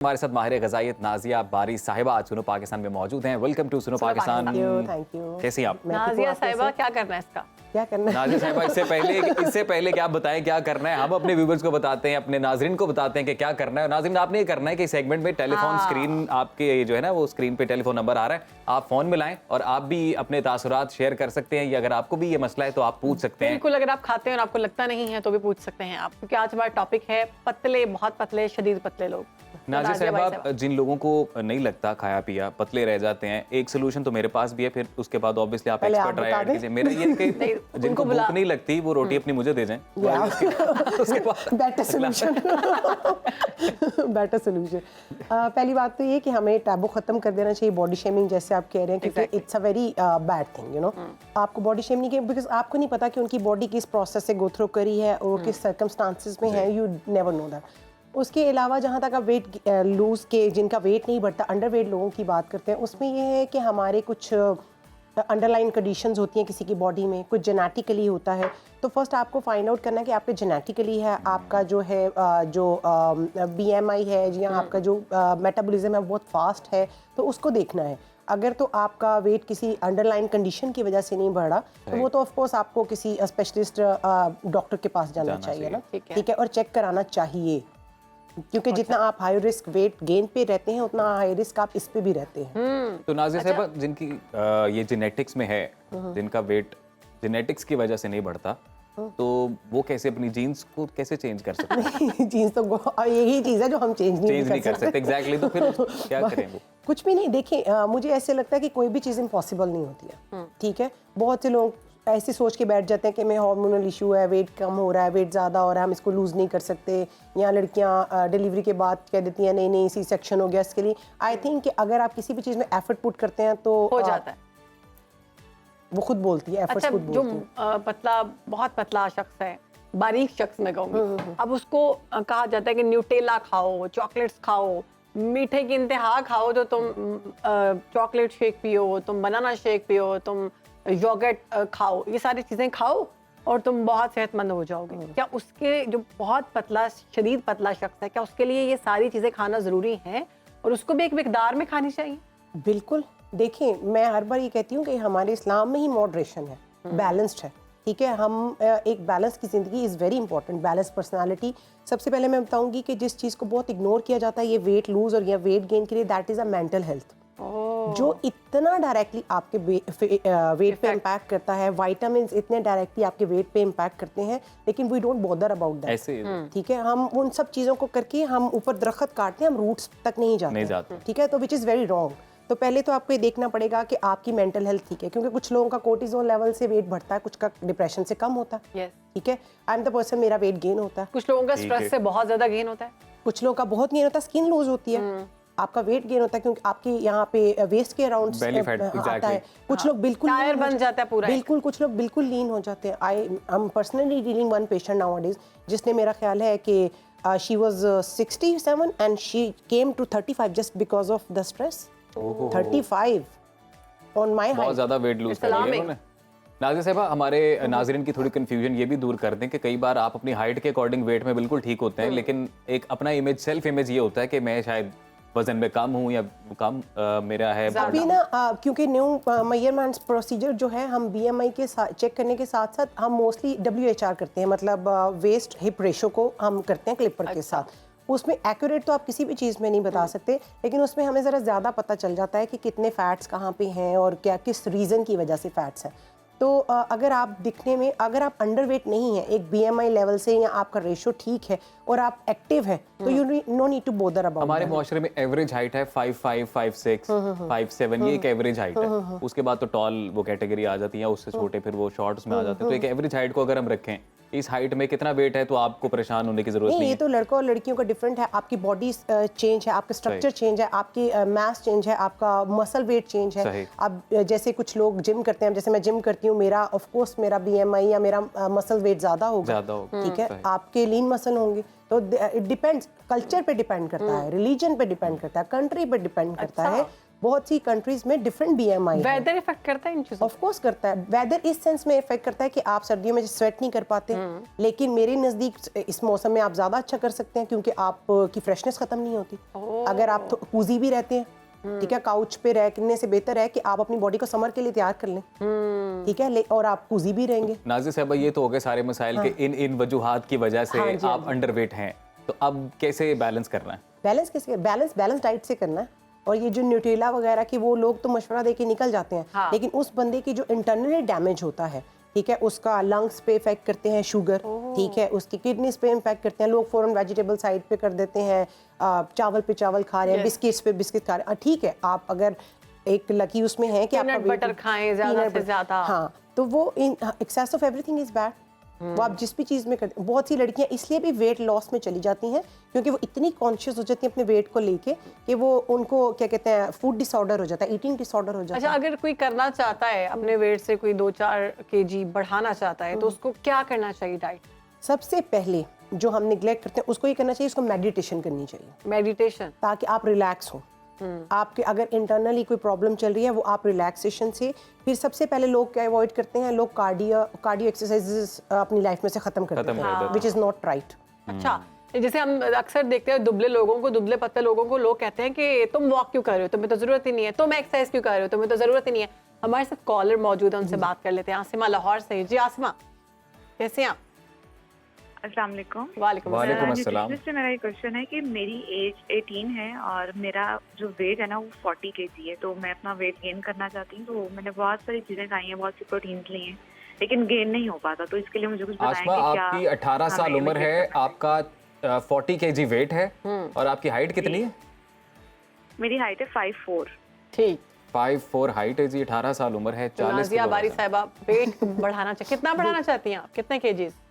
हमारे साथ माहिर ग़िज़ाइयत नाज़िया बारी साहिबा आज सुनो पाकिस्तान में मौजूद हैं। वेलकम टू सुनो पाकिस्तान। Thank you. कैसी हैं आप? नाज़िया साहिबा, क्या करना है इसका? क्या करना है? नाज़िया साहिबा, इससे पहले क्या बताएं क्या करना है। हम अपने व्यूवर्स को बताते हैं, अपने नाज़रीन को बताते हैं कि क्या करना है। नाज़रीन, आपने ये करना है कि सेगमेंट में टेलीफोन स्क्रीन आपके जो है ना, वो स्क्रीन पे टेलीफोन नंबर आ रहा है, आप फोन मिलाएं और आप भी अपने तासुरात शेयर कर सकते हैं, या अगर आपको भी ये मसला है तो आप पूछ सकते हैं। बिल्कुल, अगर आप खाते हैं और आपको लगता नहीं है तो भी पूछ सकते हैं आप, क्योंकि आज हमारा टॉपिक है पतले, बहुत पतले, शदीद पतले लोग। नाज़िया साहिबा, जिन लोगों को नहीं लगता खाया पिया, पतले रह जाते हैं, एक सोल्यूशन तो मेरे पास भी है, फिर उसके बाद ऑब्वियसली आप एक्सपर्ट राय ऐड कीजिए। मेरा ये है कि जिनको भूख नहीं लगती वो रोटी अपनी मुझे दे जाएं। उसके बाद बेटर सोल्यूशन। Better solution. पहली बात तो ये कि हमें टैबू खत्म कर देना चाहिए बॉडी शेमिंग, जैसे आप कह रहे हैं, क्योंकि it's a very bad thing, you know. आपको बॉडी शेमिंग के बिकॉज आपको नहीं पता कि उनकी बॉडी किस प्रोसेस से गो थ्रू करी है और किस सर्कमस्टांसिस में है, यू नेवर नो दैट। उसके अलावा जहाँ तक आप वेट लूज़ के, जिनका वेट नहीं बढ़ता, अंडर वेट लोगों की बात करते हैं, उसमें ये है कि हमारे कुछ अंडरलाइन कंडीशंस होती हैं किसी की बॉडी में, कुछ जेनेटिकली होता है। तो फर्स्ट आपको फाइंड आउट करना है कि आपके जेनेटिकली है, आपका जो है BMI है या आपका जो मेटाबॉलिज्म है बहुत फास्ट है, तो उसको देखना है। अगर तो आपका वेट किसी अंडरलाइन कंडीशन की वजह से नहीं बढ़ रहा, तो वो तो ऑफ कोर्स आपको किसी स्पेशलिस्ट डॉक्टर के पास जाना चाहिए ना, ठीक है, और चेक कराना चाहिए, क्योंकि जितना आप हाई रिस्क वेट गेन पे रहते हैं उतना हाई रिस्क आप इस पे भी रहते हैं। तो नाज़िया साहिबा, जिनकी ये जेनेटिक्स में है, जिनका वेट जेनेटिक्स की वजह से नहीं बढ़ता, तो वो कैसे अपनी जीन्स को कैसे चेंज कर सकते हैं? जीन्स तो यही चीज़ है जो हम चेंज नहीं कर सकते। एग्जैक्टली। तो फिर क्या करें वो? कुछ भी नहीं। देखिए, मुझे ऐसे लगता है कि कोई भी चीज़ इम्पॉसिबल नहीं होती है, ठीक है। बहुत से लोग ऐसे सोच के बैठ जाते हैं कि मैं हार्मोनल इशू है, वेट कम हो रहा है, वेट ज़्यादा हो रहा है, हम इसको लूज़ नहीं कर सकते, या लड़कियां डिलीवरी के बाद कह देती हैं नहीं सी सेक्शन हो गया इसके लिए। आई थिंक कि अगर आप किसी भी चीज़ में एफर्ट पुट करते हैं तो हो जाता है। वो खुद बोलती है, एफर्ट्स खुद बोलती है। जो पतला, बहुत पतला शख्स है, बारीक शख्स मैं कहूँगी, अब उसको कहा जाता है कि न्यूटेला खाओ, चॉकलेट्स खाओ, मीठे की इंतहा खाओ, तो तुम चॉकलेट शेक पियो, तुम बनाना शेक पियो, तुम योगर्ट खाओ, ये सारी चीज़ें खाओ और तुम बहुत सेहतमंद हो जाओगे। क्या उसके जो बहुत पतला, शदीद पतला शख्स है, क्या उसके लिए ये सारी चीज़ें खाना ज़रूरी है और उसको भी एक मिकदार में खानी चाहिए? बिल्कुल। देखिए, मैं हर बार ये कहती हूँ कि हमारे इस्लाम में ही मॉडरेशन है, बैलेंस्ड है, ठीक है। हम एक बैलेंस की ज़िंदगी is very important. Balance personality. सबसे पहले मैं बताऊंगी कि जिस चीज़ को बहुत इग्नोर किया जाता है ये वेट लूज और या वेट गेन के लिए, that is a mental health, जो इतना डायरेक्टली आपके वेट पे इम्पैक्ट करता है। विटामिन्स इतने डायरेक्टली आपके वेट पे इम्पैक्ट करते हैं, लेकिन we don't bother about that, ठीक है। हम उन सब चीज़ों को करके हम ऊपर दरख्त काटते हैं, हम रूट्स तक नहीं जाते, ठीक है। तो विच इज़ वेरी रॉन्ग। तो पहले तो आपको ये देखना पड़ेगा कि आपकी मेंटल हेल्थ ठीक है, क्योंकि कुछ लोगों का कोर्टिसोल लेवल से वेट बढ़ता है, कुछ का डिप्रेशन से कम होता है, ठीक है। आई एम द पर्सन, मेरा वेट गेन होता है। कुछ लोगों का स्ट्रेस से बहुत ज्यादा गेन होता है, कुछ लोगों का बहुत गेन होता है, स्किन लूज होती है, आपका वेट गेन होता है क्योंकि आपके यहाँ पे वेस्ट के अराउंड आता है। कुछ लोग बिल्कुल टायर बन जाता है पूरा, बिल्कुल, कुछ लोग बिल्कुल लीन हो जाते हैं। I am personally dealing one patient nowadays, जिसने, मेरा ख्याल है कि she was 67 and she came to 35 just because of the stress. 35 on my height. बहुत ज़्यादा वेट लूज कर लिया उन्होंने। नाज़िया साहिबा, हमारे नाज़रीन की थोड़ी कंफ्यूजन ये भी दूर कर दें कि कई बार आप अपनी हाइट के अकॉर्डिंग वेट में बिल्कुल ठीक होते हैं, लेकिन एक अपना इमेज, सेल्फ इमेज ये होता है कि मैं शायद वजन में कम हूँ या कम मेरा है। अभी ना क्योंकि न्यू मेजरमेंट्स प्रोसीजर जो है, हम BMI के साथ चेक करने के साथ साथ हम मोस्टली WHR करते हैं, मतलब वेस्ट हिप रेशो को हम करते हैं क्लिपर के साथ। उसमें एक्यूरेट तो आप किसी भी चीज़ में नहीं बता सकते, लेकिन उसमें हमें ज़रा ज़्यादा पता चल जाता है कि कितने फैट्स कहाँ पे हैं और क्या किस रीज़न की वजह से फैट्स हैं। तो अगर आप दिखने में, अगर आप अंडरवेट नहीं है एक BMI लेवल से, या आपका रेशो ठीक है और आप एक्टिव हैं, तो you no need to bother about. हमारे मुआशरे में एवरेज हाइट है 5'5", 5'6", 5'7", ये एक एवरेज हाइट है। उसके बाद तो टॉल वो कैटेगरी आ जाती है, उससे छोटे फिर वो शॉर्ट्स में आ जाते हैं। तो एक एवरेज हाइट को अगर हम रखें, इस हाइट में कितना वेट है, तो आपको परेशान होने की जरूरत नहीं है। ये तो लड़कों और लड़कियों का डिफरेंट है। आपकी बॉडी चेंज है, आपका स्ट्रक्चर चेंज है, आपकी मास चेंज है, आपका मसल वेट चेंज है। अब जैसे कुछ लोग जिम करते हैं, जैसे मैं जिम करती हूँ, मेरा ऑफ कोर्स मेरा BMI या मेरा मसल वेट ज़्यादा होगा, ठीक है। आपके लीन मसल होंगे, तो इट डिपेंड्स, कल्चर पे डिपेंड करता है, रिलीजन पे डिपेंड करता है, कंट्री पे डिपेंड करता है बहुत सी कंट्रीज में डिफरेंट BMI है। वेदर इफेक्ट करता है इन चीजों ऑफ कोर्स करता है। वेदर इस सेंस में इफेक्ट करता है कि आप सर्दियों में स्वेट नहीं कर पाते, लेकिन मेरे नज़दीक इस मौसम में आप ज़्यादा अच्छा कर सकते हैं क्योंकि आपकी फ्रेशनेस ख़त्म नहीं होती। अगर आप कूजी भी रहते हैं, ठीक है, काउच पे रहने से बेहतर है कि आप अपनी बॉडी को समर के लिए तैयार कर लें, ठीक है, और आप कूजी भी रहेंगे। नाज़िर साहब, ये तो हो गए सारे मसाइल के इन वजूहात की वजह से आप अंडरवेट हैं, तो अब कैसे बैलेंस करना है? बैलेंस डाइट से करना है। और ये जो न्यूट्रेला वगैरह की वो लोग तो मशवरा दे के निकल जाते हैं, हाँ। लेकिन उस बंदे की जो इंटरनली डैमेज होता है, ठीक है, उसका लंग्स पे इफेक्ट करते हैं शुगर, ठीक है, उसकी किडनीज पे इफेक्ट करते हैं। लोग फौरन वेजिटेबल साइड पे कर देते हैं, चावल पे चावल खा रहे हैं, बिस्किट्स पे बिस्किट खा रहे हैं। ठीक है, आप अगर एक लकी उसमें है कि पीनट बटर खाएं ज्यादा से ज्यादा, हाँ, तो वो excess of everything is bad. वो आप जिस भी चीज़ में करते, बहुत सी लड़कियां इसलिए भी वेट लॉस में चली जाती हैं क्योंकि वो इतनी कॉन्शियस हो जाती हैं अपने वेट को लेके कि वो उनको क्या कहते हैं फूड डिसऑर्डर हो जाता है, ईटिंग डिसऑर्डर हो जाता है। अच्छा, अगर कोई करना चाहता है अपने वेट से कोई 2-4 kg बढ़ाना चाहता है तो उसको क्या करना चाहिए डाइट? सबसे पहले जो हम निगलेक्ट करते हैं उसको ये करना चाहिए, उसको मेडिटेशन करनी चाहिए, मेडिटेशन, ताकि आप रिलैक्स हो। आपके अगर इंटरनली कोई प्रॉब्लम चल रही है वो आप रिलैक्सेशन से, फिर सबसे पहले लोग क्या अवॉइड करते हैं, लोग कार्डियो एक्सरसाइजेस अपनी लाइफ में से खत्म कर देते हैं, विच इज नॉट राइट। अच्छा, जैसे हम अक्सर देखते हैं दुबले लोगों को, दुबले पतले लोगों को लोग कहते हैं कि तुम वॉक क्यों कर रहे हो, तुम्हें तो जरूरत ही नहीं है, तुम एक्सरसाइज क्यों कर रहे हो, तुम्हें तो जरूरत ही नहीं है। हमारे साथ कॉलर मौजूद है, उनसे बात कर लेते हैं। आसिमा लाहौर से। जी आसिमा, कैसे हैं आप? अस्सलाम वालेकुम। वालेकुम अस्सलाम। से मेरा एक क्वेश्चन है कि मेरी एज 18 है और मेरा जो वेट है ना वो 40 kg है, तो मैं अपना वेट गेन करना चाहती हूँ। तो मैंने बहुत सारी चीजें खाई हैं, बहुत सी प्रोटीन्स ली हैं, लेकिन गेन नहीं हो पाता। तो इसके लिए मुझे कुछ बताएं आशमा, कि क्या आपकी 18 साल उम्र है, आपका 40 kg वेट है, और आपकी हाइट कितनी है? मेरी हाइट है 5'4". ठीक, 5'4" हाइट है जी, 18 साल उम्र है, 40 नाजिया किलो बारी वजन। साहिबा, वेट बढ़ाना चाहिए, कितना बढ़ाना चाहती हैं आप, कितने kgs?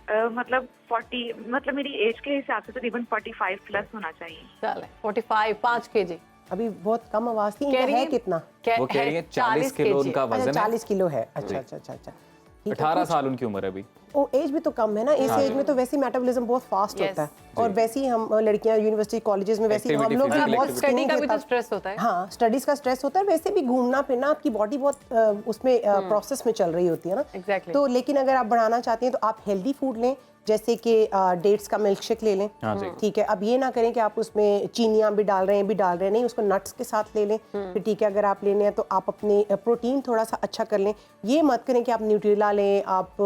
मतलब 40, मतलब मेरी एज के हिसाब से तकरीबन 45 प्लस होना चाहिए। चले 45, 5 kg। अभी बहुत कम आवाज थी, कह इनका रही है है- कितना? वो कह रही है 40 किलो kg। उनका अच्छा, वजन है, 40 किलो है। अच्छा अच्छा अच्छा अच्छा, ठीक है। 18 साल उनकी उम्र है अभी। वो एज भी तो कम है ना, इस एज में तो वैसे ही मेटाबॉलिज्म बहुत फास्ट Yes, होता है, और वैसे ही हम लड़कियां यूनिवर्सिटी कॉलेजेस में वैसे ही हम Activity, लोग भी physical बहुत activity। स्टडी स्किनिंग का भी तो स्ट्रेस होता है। हाँ, स्टडीज का स्ट्रेस होता है, वैसे भी घूमना फिरना आपकी बॉडी बहुत उसमें प्रोसेस में चल रही होती है ना। Exactly। तो लेकिन अगर आप बढ़ाना चाहते हैं तो आप हेल्दी फूड लें, जैसे कि डेट्स का मिल्क शेक ले लें, हाँ जी। ठीक है। अब ये ना करें कि आप उसमें चीनियाँ भी डाल रहे हैं, नहीं, उसको नट्स के साथ ले लें। फिर ठीक है, अगर आप लेने हैं तो आप अपने प्रोटीन थोड़ा सा अच्छा कर लें। ये मत करें कि आप न्यूट्रेला लें, आप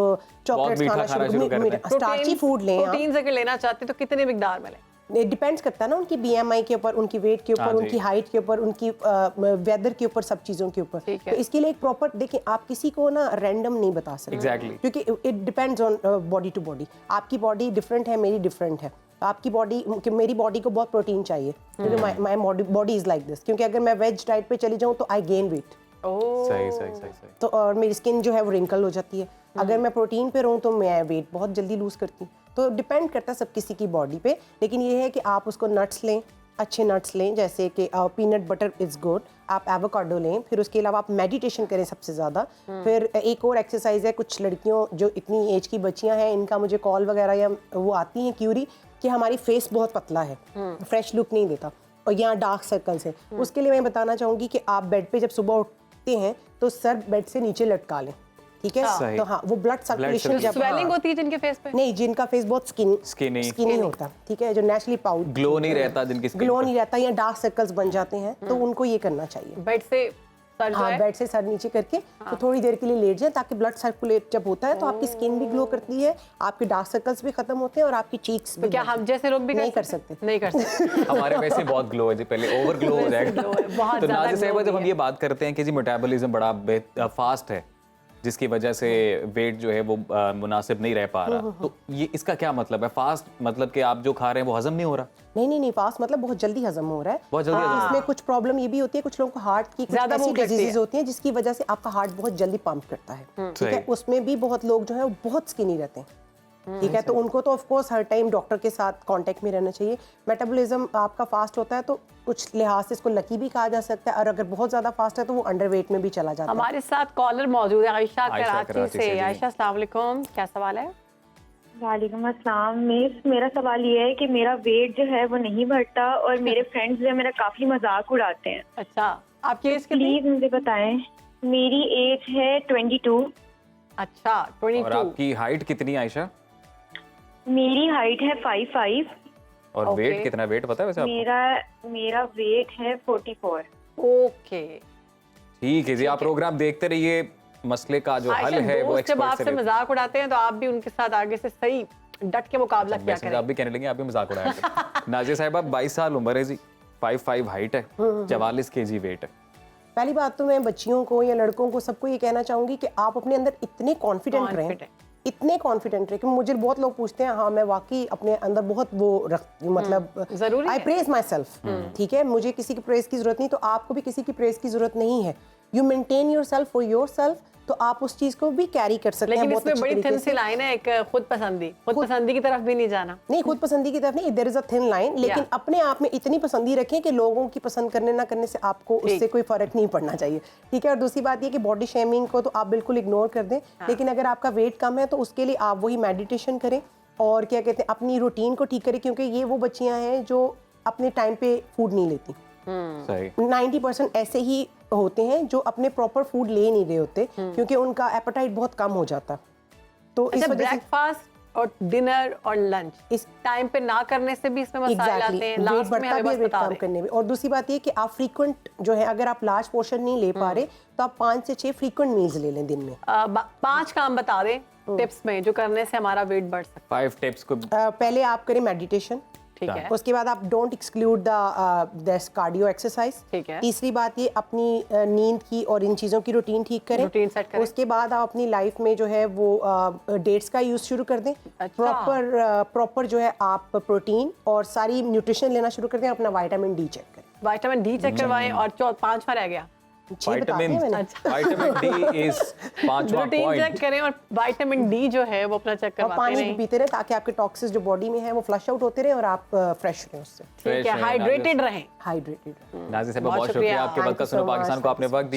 चॉकलेट्स मीठा खाना खाना शुरू कर दें। स्टार्ची फूड लें आप। प्रोटीन अगर लेना चाहते हैं तो कितने मिकदार में लें? डिपेंड्स करता है ना उनकी BMI के ऊपर, उनकी वेट के हाँ ऊपर, जी। उनकी हाइट के ऊपर, उनकी वेदर के ऊपर, सब चीज़ों के ऊपर। ठीक है। तो इसके लिए एक प्रॉपर, देखिए आप किसी को ना रैंडम नहीं बता सकते। Exactly। क्योंकि it depends on body to body. आपकी बॉडी डिफरेंट है, मेरी डिफरेंट है। आपकी बॉडी, मेरी बॉडी को बहुत प्रोटीन चाहिए क्योंकि my body is like this. क्योंकि अगर मैं वेज डाइट पे चली जाऊँ तो आई गेन वेट, सही सही सही सही। तो और मेरी स्किन जो है वो रिंकल हो जाती है। अगर मैं प्रोटीन पे रहूँ तो मैं वेट बहुत जल्दी लूज करती हूँ। तो डिपेंड करता है सब किसी की बॉडी पे, लेकिन ये है कि आप उसको नट्स लें, अच्छे नट्स लें, जैसे कि पीनट बटर इज़ गुड, आप एवोकाडो लें। फिर उसके अलावा आप मेडिटेशन करें सबसे ज़्यादा। फिर एक और एक्सरसाइज है, कुछ लड़कियों जो इतनी एज की बच्चियां हैं, इनका मुझे कॉल वगैरह या वो आती हैं क्यूरी कि हमारी फेस बहुत पतला है, फ्रेश लुक नहीं देता, और यहाँ डार्क सर्कल्स हैं। उसके लिए मैं बताना चाहूँगी कि आप बेड पे जब सुबह उठते हैं तो सर बेड से नीचे लटका लें, ठीक है। सही। तो हाँ, वो ब्लड सर्कुलेशन जब स्वेलिंग होती है जिनके फेस पे? नहीं, जिनका फेस बहुत स्किनी होता है, ठीक है, जो नेचुरली पाउडर ग्लो नहीं रहता जिनकी स्किन ग्लो पर। नहीं रहता या डार्क सर्कल्स बन जाते हैं, तो उनको ये करना चाहिए। बेड से सर जो हाँ, है, बेड से सर नीचे करके तो थोड़ी देर के लिए लेट जाए, ताकि ब्लड सर्कुलेट जब होता है तो आपकी स्किन भी ग्लो करती है, आपके डार्क सर्कल्स भी खत्म होते हैं और आपकी चीक्स भी। क्या हम जैसे लोग भी नहीं कर सकते? सकते। नहीं कर सकते। हमारे वैसे बहुत ग्लो है जी, पहले ओवर ग्लो हो जाएगा। glow है, बहुत तो ज्यादा नाज़िर साहिबा, glow जब हम भी ये बात करते हैं कि जी मेटाबॉलिज्म बड़ा फास्ट है, जिसकी वजह से वेट जो है वो मुनासिब नहीं रह पा रहा, तो ये इसका क्या मतलब है? फास्ट मतलब कि आप जो खा रहे हैं वो हजम नहीं हो रहा? नहीं, फास्ट मतलब बहुत जल्दी हजम हो रहा है। बहुत जल्दी हजम। इसमें कुछ प्रॉब्लम ये भी होती है, कुछ लोगों को हार्ट की कुछ ज्यादा ऐसी भूख लगती है। डिजीजेज होती हैं जिसकी वजह से आपका हार्ट बहुत जल्दी पंप करता है, ठीक है। सही। उसमें भी बहुत लोग जो है वो बहुत स्किनी रहते हैं, ठीक है। तो उनको तो of course her time doctor के साथ कांटेक्ट में रहना चाहिए। मेटाबॉलिज्म आपका फास्ट होता है तो कुछ लिहाज से इसको लकी भी कहा जा सकता है, और अगर बहुत ज्यादा फास्ट है तो वो अंडरवेट में भी चला जाता है। हमारे साथ कॉलर मौजूद है, आयशा आयशा कराची कराची से, से। जी। आयशा, अस्सलाम वालेकुम, क्या सवाल है? वालेकुम अस्सलाम मिस, मेरा सवाल ये है कि मेरा वेट जो है वो नहीं बढ़ता और मेरे फ्रेंड्स जो है मेरा काफी मजाक उड़ाते हैं। अच्छा, आपकी एज कितनी? प्लीज मुझे बताएं। मेरी एज है 22। अच्छा, और 22। आपकी हाइट कितनी है आयशा? मेरी हाइट है 5'5". और Okay. वेट कितना, वेट पता है वैसे आपको? मेरा वेट है 44। ओके। ठीक है जी, आप प्रोग्राम देखते रहिए, मसले का जो हल है वो जब एक्सपर्ट से आपसे लेते हैं। मजाक उड़ाते हैं तो आप भी उनके साथ आगे से सही डट के मुकाबला किया वैसे करें। आप भी कहने लगे, आप भी मजाक उड़ाएंगे। नाजिया साहिबा 22 साल उम्र है जी, 5'5" हाइट है, 44 kg वेट है। पहली बात तो मैं बच्चियों को या लड़कों को सबको ये कहना चाहूंगी कि आप अपने अंदर इतने कॉन्फिडेंट रहें, Confident। इतने कॉन्फिडेंट रहे कि मुझे बहुत लोग पूछते हैं, हाँ मैं वाकई अपने अंदर बहुत वो रख मतलब जरूरी आई है। प्रेज माई सेल्फ, ठीक है, मुझे किसी की प्रेज की जरूरत नहीं, तो आपको भी किसी की प्रेज की जरूरत नहीं है। You maintain your self for your self, तो आप उस चीज को भी कैरी कर सकते हैं लेकिन बहुत इसमें अच्छे बड़ी तरीके थिन से। सी लाइन है, एक खुद पसंदी की तरफ भी नहीं जाना। नहीं, खुद पसंदी की तरफ नहीं, there is a thin line, लेकिन Yeah. अपने आप में इतनी पसंदी रखें कि लोगों की पसंद करने ना करने से आपको उससे कोई फर्क नहीं पड़ना चाहिए, ठीक है। और दूसरी बात ये कि बॉडी शेमिंग को तो आप बिल्कुल इग्नोर कर दें, लेकिन अगर आपका वेट कम है तो उसके लिए आप वही मेडिटेशन करें और क्या कहते हैं अपनी रूटीन को ठीक करें, क्योंकि ये वो बच्चियां हैं जो अपने टाइम पे फूड नहीं लेती। सही। 90% ऐसे ही होते हैं जो अपने प्रॉपर फूड ले नहीं रहे होते, क्योंकि उनका एपेटाइट बहुत कम हो जाता। तो इस अच्छा, वजह से ब्रेकफास्ट और डिनर और लंच इस टाइम पे ना करने से भी इसमें मसाइल आते हैं। वेट लास्ट में बढ़ता हमें भी है बस वेट बता कम दें। करने में। और दूसरी बात ये कि आप फ्रीक्वेंट जो है, अगर आप लार्ज पोर्शन नहीं ले पा रहे तो आप 5 से 6 फ्रीक्वेंट मील्स ले लें दिन में। 5 काम बता दें टिप्स में जो करने से हमारा वेट बढ़ सकता 5 टिप्स को पहले आप करें मेडिटेशन, है। ठीक है, उसके बाद आप don't exclude the cardio exercise. ठीक है। तीसरी बात ये अपनी नींद की और इन चीज़ों की रूटीन ठीक करें। रूटीन सेट करें। उसके बाद आप अपनी लाइफ में जो है वो डेट्स का यूज़ शुरू कर दें। अच्छा। प्रॉपर जो है आप प्रोटीन और सारी न्यूट्रिशन लेना शुरू कर दें। अपना विटामिन डी चेक करें। विटामिन डी चेक करवाएं। और 5वां रह गया, 6 बता दिए मैंने। विटामिन डी इज 5वां रूटीन पॉइंट। चेक करें और विटामिन डी जो है वो अपना चेक और करवाते पानी भी रहें। पीते रहे ताकि आपके टॉक्सिस जो बॉडी में है वो फ्लश आउट होते रहे और आप फ्रेश रहें उससे, ठीक Fresh है, रहें, हाइड्रेटेड रहें। हाइड्रेटेड। नाज़िया साहिबा बहुत बहुत शुक्रिया शुक्रिया। आपके Thank वक्त का, you सुनो so much. पाकिस्तान को आपने वक्त दिया।